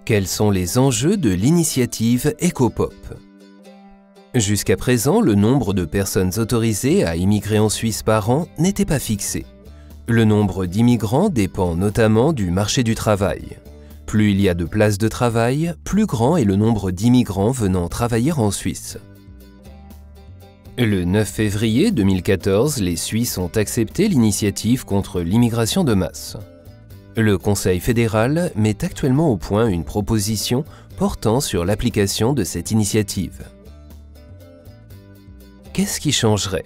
Quels sont les enjeux de l'initiative EcoPop? Jusqu'à présent, le nombre de personnes autorisées à immigrer en Suisse par an n'était pas fixé. Le nombre d'immigrants dépend notamment du marché du travail. Plus il y a de places de travail, plus grand est le nombre d'immigrants venant travailler en Suisse. Le 9 février 2014, les Suisses ont accepté l'initiative contre l'immigration de masse. Le Conseil fédéral met actuellement au point une proposition portant sur l'application de cette initiative. Qu'est-ce qui changerait?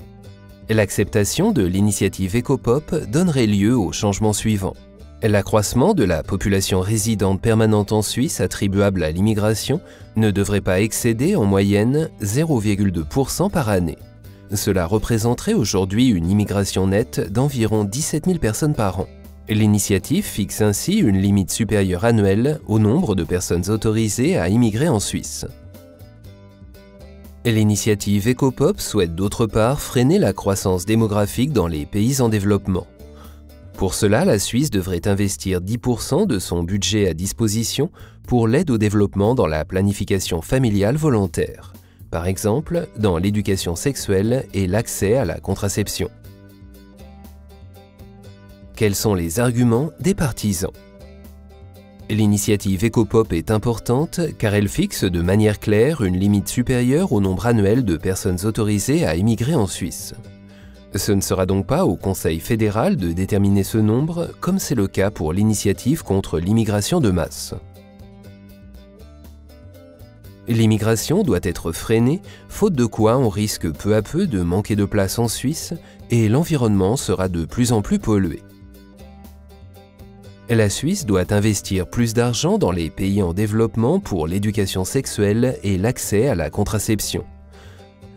L'acceptation de l'initiative EcoPop donnerait lieu au changement suivant. L'accroissement de la population résidente permanente en Suisse attribuable à l'immigration ne devrait pas excéder en moyenne 0,2% par année. Cela représenterait aujourd'hui une immigration nette d'environ 17 000 personnes par an. L'initiative fixe ainsi une limite supérieure annuelle au nombre de personnes autorisées à immigrer en Suisse. L'initiative EcoPop souhaite d'autre part freiner la croissance démographique dans les pays en développement. Pour cela, la Suisse devrait investir 10% de son budget à disposition pour l'aide au développement dans la planification familiale volontaire, par exemple dans l'éducation sexuelle et l'accès à la contraception. Quels sont les arguments des partisans? L'initiative EcoPop est importante car elle fixe de manière claire une limite supérieure au nombre annuel de personnes autorisées à immigrer en Suisse. Ce ne sera donc pas au Conseil fédéral de déterminer ce nombre, comme c'est le cas pour l'initiative contre l'immigration de masse. L'immigration doit être freinée, faute de quoi on risque peu à peu de manquer de place en Suisse et l'environnement sera de plus en plus pollué. La Suisse doit investir plus d'argent dans les pays en développement pour l'éducation sexuelle et l'accès à la contraception.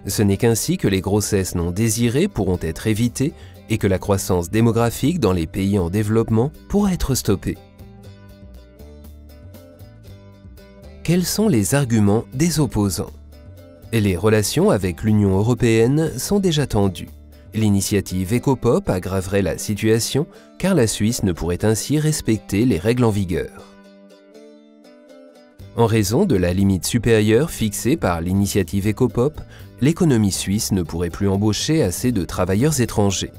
Ce n'est qu'ainsi que les grossesses non désirées pourront être évitées et que la croissance démographique dans les pays en développement pourra être stoppée. Quels sont les arguments des opposants? Les relations avec l'Union européenne sont déjà tendues. L'initiative EcoPop aggraverait la situation car la Suisse ne pourrait ainsi respecter les règles en vigueur. En raison de la limite supérieure fixée par l'initiative EcoPop, l'économie suisse ne pourrait plus embaucher assez de travailleurs étrangers.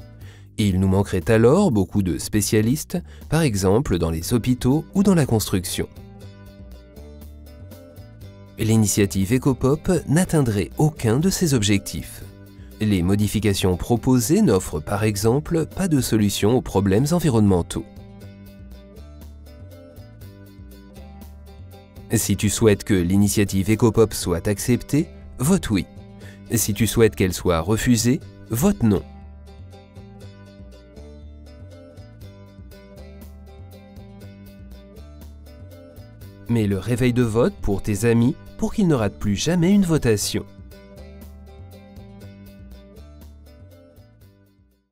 Il nous manquerait alors beaucoup de spécialistes, par exemple dans les hôpitaux ou dans la construction. L'initiative EcoPop n'atteindrait aucun de ces objectifs. Les modifications proposées n'offrent par exemple pas de solution aux problèmes environnementaux. Si tu souhaites que l'initiative EcoPop soit acceptée, vote oui. Si tu souhaites qu'elle soit refusée, vote non. Mets le réveil de vote pour tes amis pour qu'ils ne ratent plus jamais une votation.